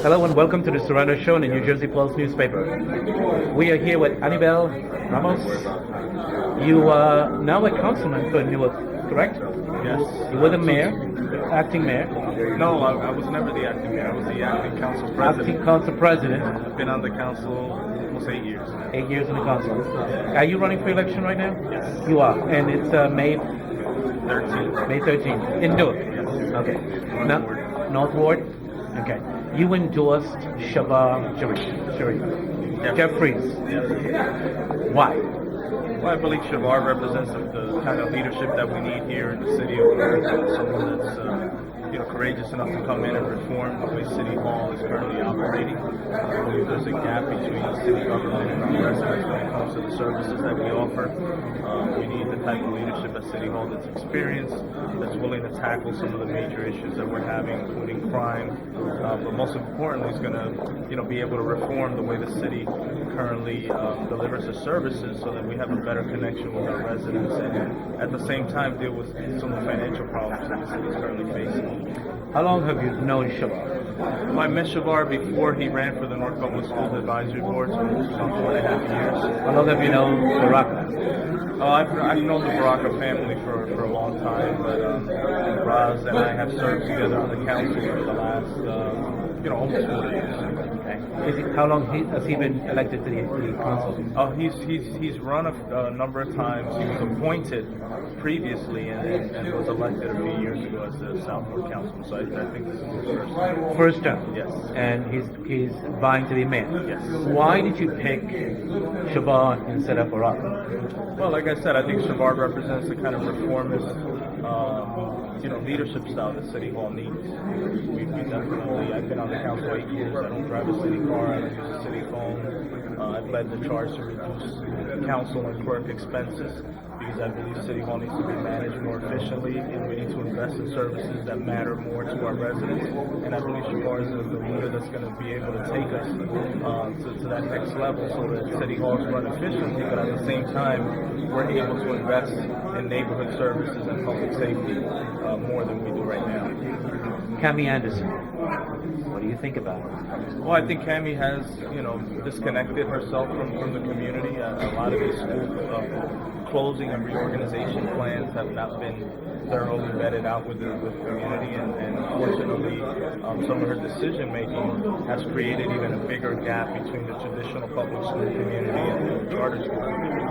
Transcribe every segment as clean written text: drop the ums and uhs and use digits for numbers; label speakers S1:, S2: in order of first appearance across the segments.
S1: Hello and welcome to the Sirrano Show in the New Jersey Pulse newspaper. We are here with Anibal Ramos. You are now a councilman for Newark, correct?
S2: Yes.
S1: You were the mayor, acting mayor.
S2: No, I was never the acting mayor. I was the acting council president.
S1: Acting council president.
S2: I've been on the council almost 8 years.
S1: 8 years in the council. Are you running for election right now?
S2: Yes.
S1: You are, and it's May
S2: 13th.
S1: May 13th in Newark.
S2: Yes.
S1: Okay.
S2: North Ward.
S1: North Ward. Okay. You endorsed Shavar Jeffries.
S2: Yes.
S1: Why?
S2: Well, I believe Shavar represents the kind of leadership that we need here in the city of Newark. Someone that's courageous enough to come in and reform the way City Hall is currently operating. I believe there's a gap between the city government and our residents when it comes to the services that we offer. We need the type of leadership at City Hall that's experienced, that's willing to tackle some of the major issues that we're having, including crime, but most importantly is going to be able to reform the way the city currently delivers the services so that we have a better connection with our residents and at the same time deal with some of the financial problems that the city is currently facing.
S1: How long have you known Shavar?
S2: Well, I met Shavar before he ran for the Newark Public Schools Advisory Board, so it was about 4.5 years.
S1: How long have you known Baraka?
S2: I've known the Baraka family for a long time, but Raz and I have served together on the council for the last almost 4 years.
S1: Okay. How long has he been elected to the council?
S2: He's run a number of times. He was appointed previously and was elected a few years ago as the South Newark Councilman. So I think this is his first time.
S1: First term?
S2: Yes.
S1: And he's vying to be mayor?
S2: Yes.
S1: Why did you pick Shavar instead of Baraka?
S2: Well, like I said, I think Shavar represents the kind of reformist leadership style that City Hall needs. We definitely, I've been on the council 8 years. I don't drive a city car. I don't use a city phone. I've led the charge to reduce council and clerk expenses because I believe City Hall needs to be managed more efficiently and we need to invest in services that matter more to our residents. And I believe Shavar is the leader that's going to be able to take us to that next level so that City Hall is run efficiently, but at the same time, we're able to invest in neighborhood services and public safety more than we do right now.
S1: Cami Anderson, what do you think about her?
S2: Well, I think Cami has, disconnected herself from the community. A lot of these school closing and reorganization plans have not been thoroughly vetted out with the community, and unfortunately, some of her decision making has created even a bigger gap between the traditional public school community and the charter school community.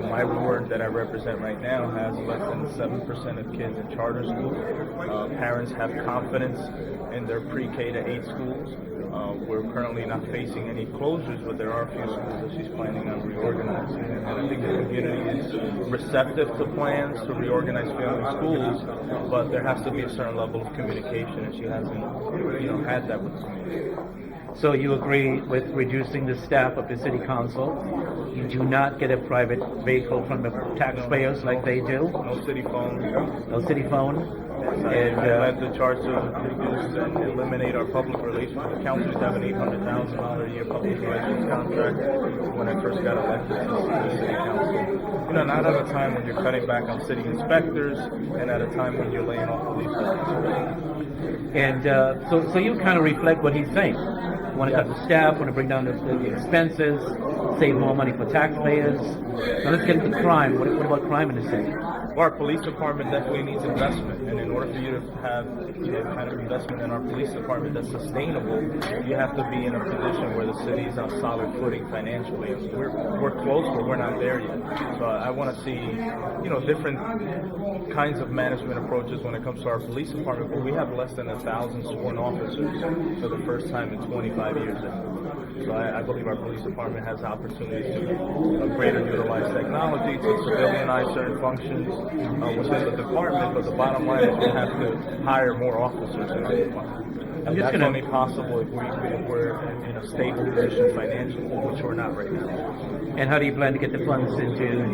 S2: My ward that I represent right now has less than 7% of kids in charter schools. Parents have confidence in their pre-K to 8 schools. We're currently not facing any closures, but there are a few schools that she's planning on reorganizing. And I think the community is receptive to plans to reorganize family schools, but there has to be a certain level of communication, and she hasn't, had that with the community.
S1: So you agree with reducing the staff of the city council? You do not get a private vehicle from the taxpayers like they do?
S2: No city phone.
S1: No city phone?
S2: And I led the charge to reduce and eliminate our public relations. The councilors have an $800,000 a year public relations contract when I first got elected to the city council. Not at a time when you're cutting back on city inspectors and at a time when you're laying off police officers.
S1: And so you kind of reflect what he's saying. You want to cut the staff, want to bring down the expenses, save more money for taxpayers. Now let's get into crime. What about crime in the city?
S2: Well, our police department definitely needs investment, and in order for you to have kind of investment in our police department that's sustainable, you have to be in a position where the city is on solid footing financially. And we're close, but we're not there yet. So I want to see different kinds of management approaches when it comes to our police department. But we have less than 1,000 sworn officers for the first time in 25 years. So I believe our police department has opportunities to greater utilize technology, to civilianize certain functions within the department, but the bottom line is we have to hire more officers in our department. And that's only possible if we're in a stable position financially, which we're not right now.
S1: And how do you plan to get the funds into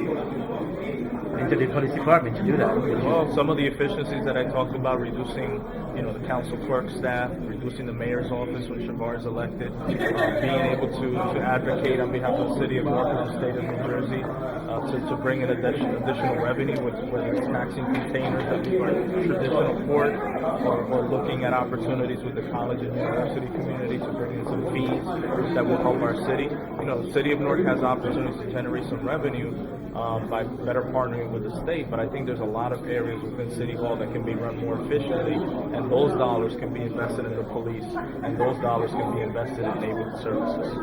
S1: the police department to do that?
S2: Well, some of the efficiencies that I talked about, reducing, the council clerk staff, reducing the mayor's office when Shavar is elected, being able to advocate on behalf of the city of Newark and the state of New Jersey to bring in additional revenue with whether it's taxing containers at the traditional port or looking at opportunities with the college and university community to bring in some fees that will help our city. You know, the city of Newark has opportunities to generate some revenue by better partnering with the state, but I think there's a lot of areas within City Hall that can be run more efficiently, and those dollars can be invested in the police, and those dollars can be invested in neighborhood services.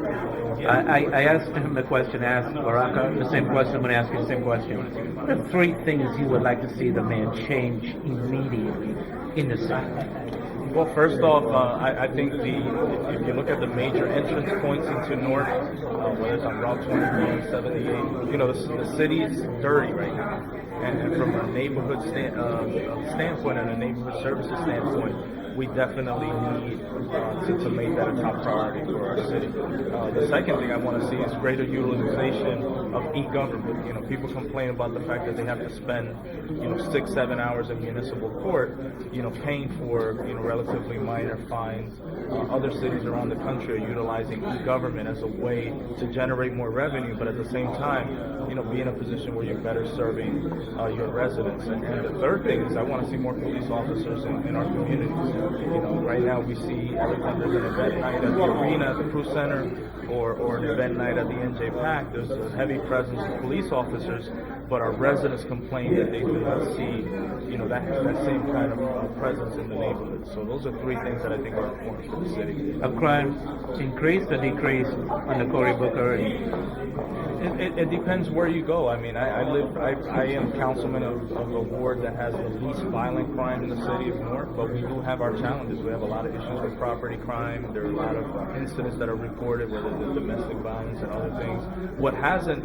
S1: I asked him the question, asked Baraka the same question, I'm going to ask you the same question. What are 3 things you would like to see the mayor change immediately in the city?
S2: Well, first off, I think if you look at the major entrance points into Newark, whether it's on Route 21, 78, you know, the city is dirty right now. And from a neighborhood standpoint and a neighborhood services standpoint, we definitely need to make that a top priority for our city. The second thing I want to see is greater utilization of e-government. You know, people complain about the fact that they have to spend, 6-7 hours in municipal court, paying for, relatively minor fines. Other cities around the country are utilizing e-government as a way to generate more revenue, but at the same time, be in a position where you're better serving your residents. And the third thing is I want to see more police officers in our communities. Right now we see every time there's an event night at the arena, at the Crew Center, or an event night at the NJ Pack, there's a heavy presence of police officers, but our residents complain that they do not see, that same kind of presence in the neighborhood. So those are 3 things that I think are important for the city.
S1: Have crime increased or decreased under Cory Booker?
S2: It depends where you go. I mean, I am councilman of a ward that has the least violent crime in the city of Newark, but we do have our challenges. We have a lot of issues with property crime. There are a lot of incidents that are reported, whether it's domestic violence and other things. What hasn't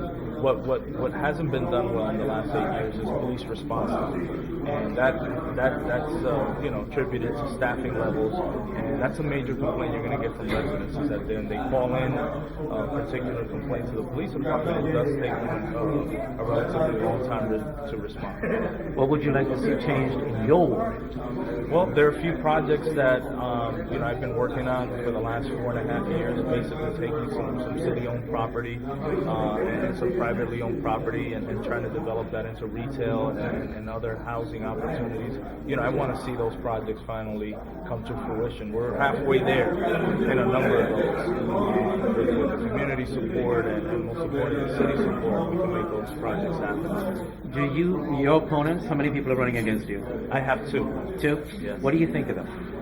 S2: been done well in the last 8 years is police response time. And that's attributed to staffing levels, and that's a major complaint you're going to get from residents, is that when they call in a particular complaint to the police department, it does take a relatively long time to respond.
S1: What would you like to see changed in your ward?
S2: Well, there are a few projects that I've been working on for the last 4.5 years, basically taking some city-owned property and some privately owned property and trying to develop that into retail and other housing opportunities. I want to see those projects finally come to fruition. We're halfway there in a number of those. With the community support and most importantly the city support, we can make those projects happen.
S1: Your opponents, how many people are running against you?
S2: I have 2.
S1: 2?
S2: Yes.
S1: What do you think of them?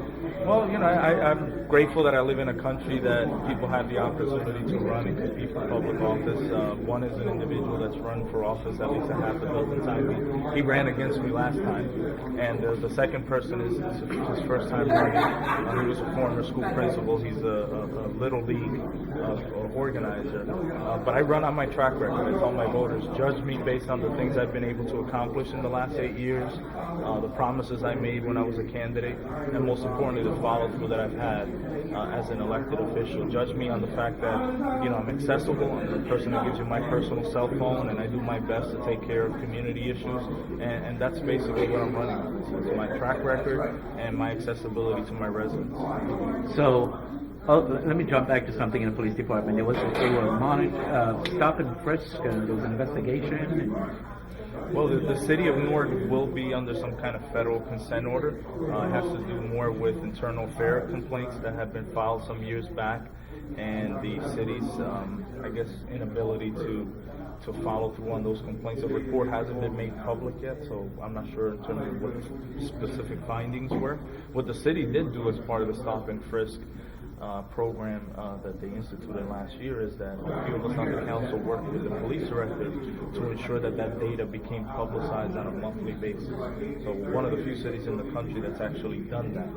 S2: Well, I'm grateful that I live in a country that people have the opportunity to run and compete for public office. One is an individual that's run for office at least a half a dozen times. He ran against me last time. And the second person is his first time running. He was a former school principal. He's a little league organizer. But I run on my track record. I tell my voters, judge me based on the things I've been able to accomplish in the last 8 years, the promises I made when I was a candidate, and most importantly, the follow-through that I've had as an elected official. Judge me on the fact that, I'm accessible. I'm the person who gives you my personal cell phone, and I do my best to take care of community issues, and that's basically what I'm running on. It's my track record and my accessibility to my residents.
S1: So, let me jump back to something in the police department. They were stop and frisk, and there was an investigation.
S2: Well, the city of Newark will be under some kind of federal consent order. It has to do more with internal affair complaints that have been filed some years back, and the city's, inability to follow through on those complaints. The report hasn't been made public yet, so I'm not sure in terms of what the specific findings were. What the city did do as part of the stop and frisk program that they instituted last year is that a few of us on the council worked with the police director to ensure that data became publicized on a monthly basis. So one of the few cities in the country that's actually done that.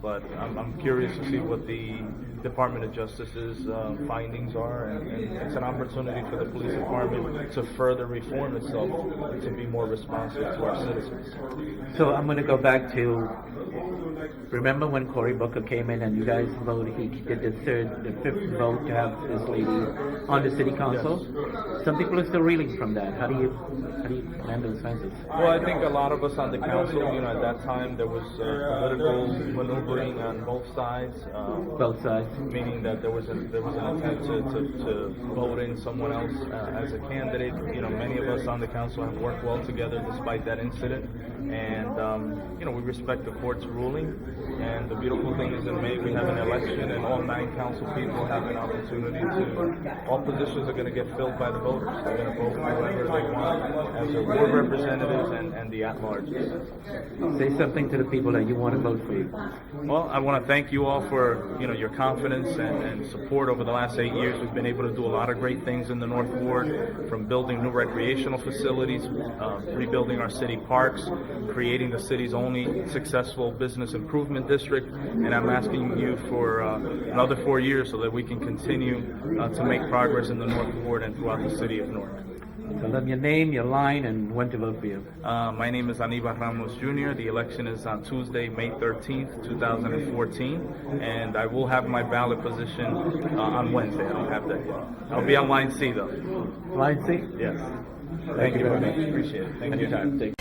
S2: But I'm curious to see what the Department of Justice's findings are, and it's an opportunity for the police department to further reform itself to be more responsive to our citizens.
S1: So I'm going to go back to Remember when Cory Booker came in and you guys voted, he did the fifth vote to have this lady on the city council? Some people are still reeling from that. How do you land those fences?
S2: Well, I think a lot of us on the council, at that time there was political maneuvering on both sides.
S1: Both sides.
S2: Meaning that there was an attempt to vote in someone else as a candidate. Many of us on the council have worked well together despite that incident, and we respect the court's ruling. And the beautiful thing is, in May we have an election, and all 9 council people have an opportunity to. All positions are going to get filled by the voters. They're going to vote for whoever they want as their ward representatives and the at-large.
S1: Say something to the people that you want to vote for you.
S2: Well, I want to thank you all for your confidence and support over the last 8 years. We've been able to do a lot of great things in the North Ward, from building new recreational facilities, rebuilding our city parks, creating the city's only successful business improvement district, and I'm asking you for another 4 years so that we can continue to make progress in the North Ward and throughout the city of Newark.
S1: Tell them your name, your line, and when to vote for you.
S2: My name is Anibal Ramos Jr. The election is on Tuesday, May 13th, 2014, and I will have my ballot position on Wednesday. I don't have that yet. I'll be on line C, though.
S1: Line C?
S2: Yes.
S1: Thank you very much.
S2: Appreciate it. Thank you.
S1: Anytime.